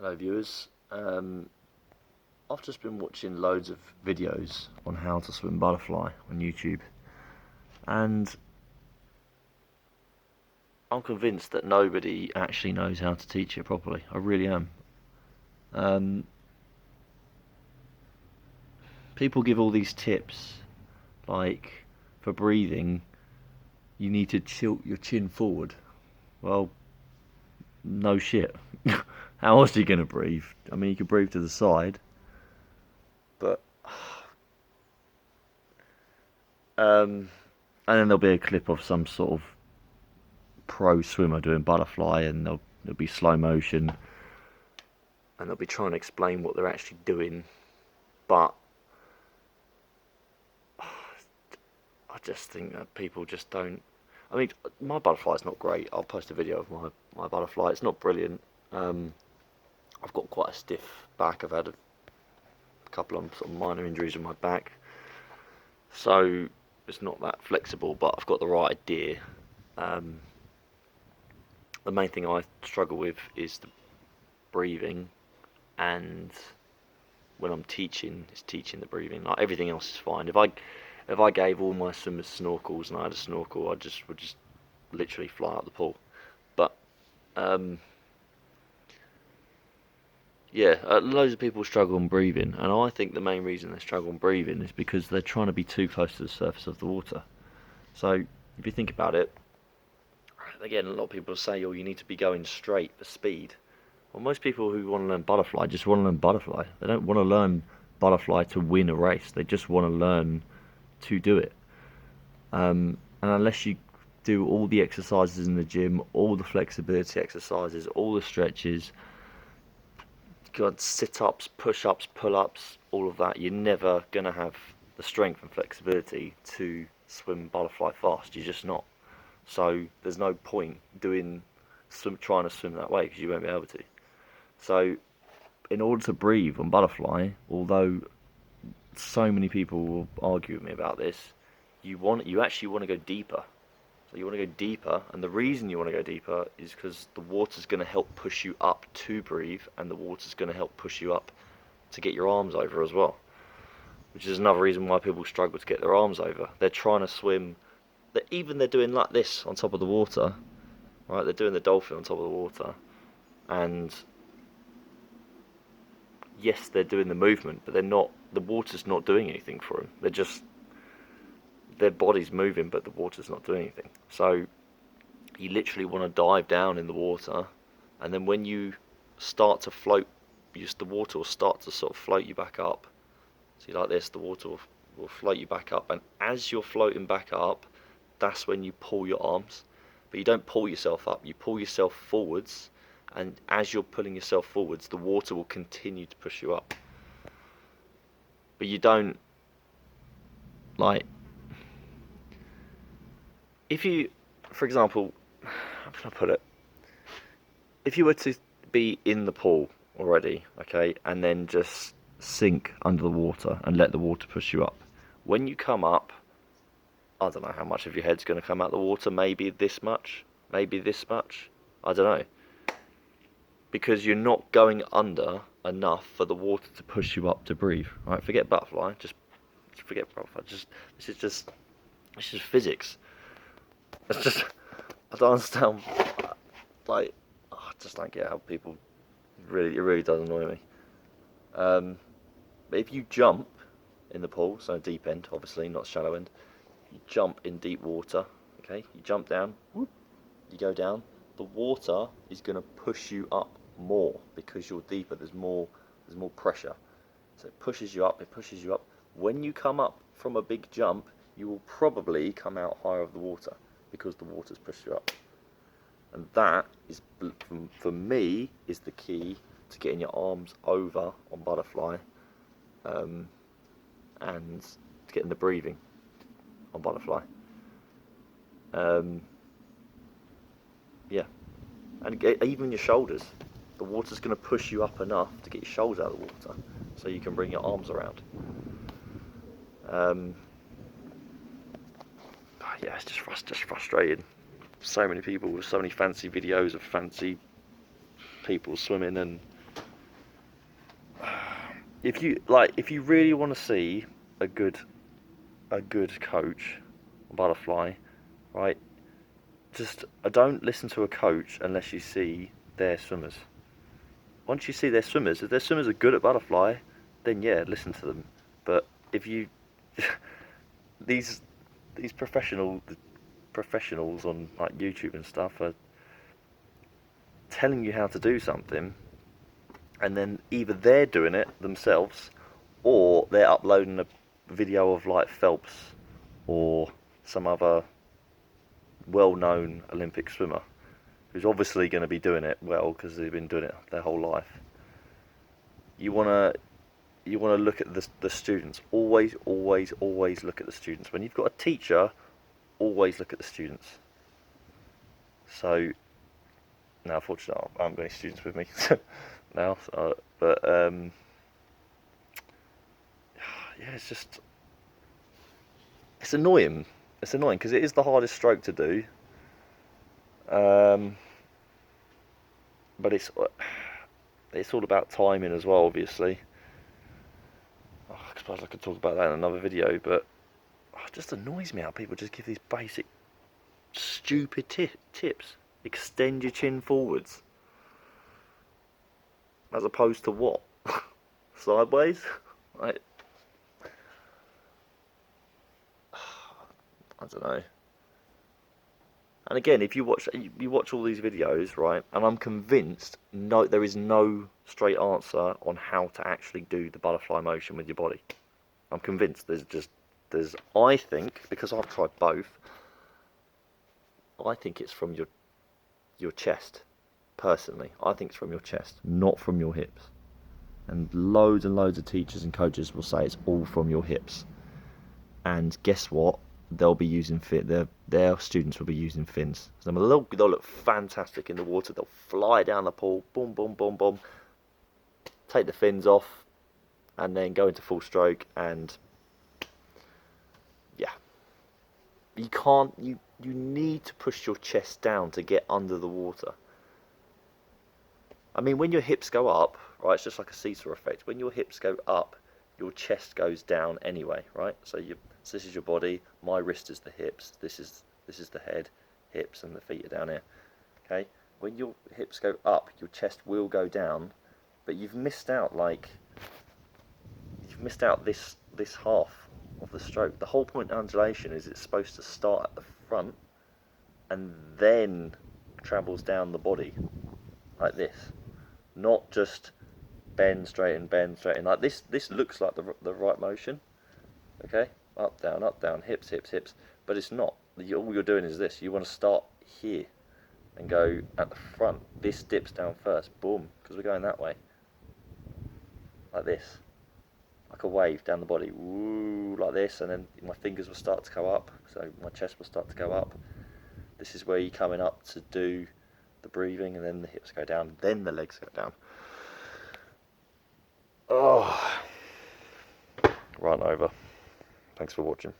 Hello viewers, I've just been watching loads of videos on how to swim butterfly on YouTube, and I'm convinced that nobody actually knows how to teach it properly. I really am. Um, People give all these tips, like for breathing you need to tilt your chin forward. Well, no shit. How else are you going to breathe? I mean, you can breathe to the side, but and then there'll be a clip of some sort of pro swimmer doing butterfly, and there'll be slow motion, and they'll be trying to explain what they're actually doing. But I just think that people just don't. I mean, my butterfly's not great. I'll post a video of my butterfly. It's not brilliant. I've got quite a stiff back. I've had a couple of sort of minor injuries in my back, so it's not that flexible. But I've got the right idea. The main thing I struggle with is the breathing, and when I'm teaching, it's teaching the breathing. Like, everything else is fine. If I gave all my swimmers snorkels and I had a snorkel, would just literally fly out the pool. But yeah, loads of people struggle on breathing, and I think the main reason they struggle on breathing is because they're trying to be too close to the surface of the water. So if you think about it, again, a lot of people say, "Oh, you need to be going straight for speed." Well, most people who want to learn butterfly just want to learn butterfly. They don't want to learn butterfly to win a race. They just want to learn to do it. And unless you do all the exercises in the gym, all the flexibility exercises, all the stretches, God, sit-ups, push-ups, pull-ups, all of that, you're never going to have the strength and flexibility to swim butterfly fast. You're just not. So there's no point trying to swim that way, because you won't be able to. So in order to breathe on butterfly, although so many people will argue with me about this, you actually want to go deeper. So you want to go deeper, and the reason you want to go deeper is because the water's going to help push you up to breathe, and the water's going to help push you up to get your arms over as well. Which is another reason why people struggle to get their arms over. They're trying to swim, they're doing like this on top of the water, right? They're doing the dolphin on top of the water, and yes, they're doing the movement, but the water's not doing anything for them. Their body's moving, but the water's not doing anything. So you literally want to dive down in the water, and then when you start to float, the water will start to sort of float you back up. See, like this, the water will float you back up, and as you're floating back up, that's when you pull your arms. But you don't pull yourself up, you pull yourself forwards, and as you're pulling yourself forwards, the water will continue to push you up. But you don't, like, if you, for example, how can I put it? If you were to be in the pool already, okay, and then just sink under the water and let the water push you up, when you come up, I don't know how much of your head's going to come out of the water, maybe this much, I don't know. Because you're not going under enough for the water to push you up to breathe. Right? Forget butterfly, just forget butterfly. This is just physics. It's just, I don't understand. Like, I just don't get how people it really does annoy me. But if you jump in the pool, so deep end, obviously not shallow end, you jump in deep water. Okay, you jump down, whoop, you go down. The water is going to push you up more because you're deeper. There's more pressure, so it pushes you up. When you come up from a big jump, you will probably come out higher of the water because the water's pushed you up. And that is, for me, is the key to getting your arms over on butterfly, and to getting the breathing on butterfly. Yeah, and even your shoulders. The water's going to push you up enough to get your shoulders out of the water, so you can bring your arms around. Yeah, it's just frustrating. So many people with so many fancy videos of fancy people swimming, and if you really want to see a good coach, butterfly, right? Just don't listen to a coach unless you see their swimmers. Once you see their swimmers, if their swimmers are good at butterfly, then yeah, listen to them. But if you these these professionals on like YouTube and stuff are telling you how to do something, and then either they're doing it themselves or they're uploading a video of like Phelps or some other well-known Olympic swimmer who's obviously going to be doing it well because they've been doing it their whole life. You wanna look at the students. Always, always, always look at the students. When you've got a teacher, always look at the students. So now, unfortunately, I haven't got any students with me now. But yeah, it's annoying. It's annoying because it is the hardest stroke to do. But it's all about timing as well, obviously. Oh, I suppose I could talk about that in another video, but it just annoys me how people just give these basic, stupid tips. Extend your chin forwards. As opposed to what? Sideways? I don't know. And again, if you watch all these videos, right, and I'm convinced there is no straight answer on how to actually do the butterfly motion with your body. I'm convinced I think, because I've tried both, I think it's from your chest. Personally, I think it's from your chest, not from your hips. And loads of teachers and coaches will say it's all from your hips. And guess what? They'll be using their students will be using fins. So they'll look fantastic in the water. They'll fly down the pool, boom, boom, boom, boom, take the fins off, and then go into full stroke. And yeah, you need to push your chest down to get under the water. I mean, when your hips go up, right, it's just like a seesaw effect. When your hips go up, your chest goes down anyway, right? So this is your body. My wrist is the hips. This is the head, hips, and the feet are down here. Okay. When your hips go up, your chest will go down, but you've missed out this half of the stroke. The whole point of undulation is it's supposed to start at the front and then travels down the body like this, not just bend, straighten, like this. This looks like the right motion, okay? Up, down, hips, hips, hips, but it's not. All you're doing is this. You want to start here and go at the front. This dips down first, boom, because we're going that way, like this, like a wave down the body, woo, like this, and then my fingers will start to go up, so my chest will start to go up. This is where you're coming up to do the breathing, and then the hips go down, then the legs go down. Oh, run over. Thanks for watching.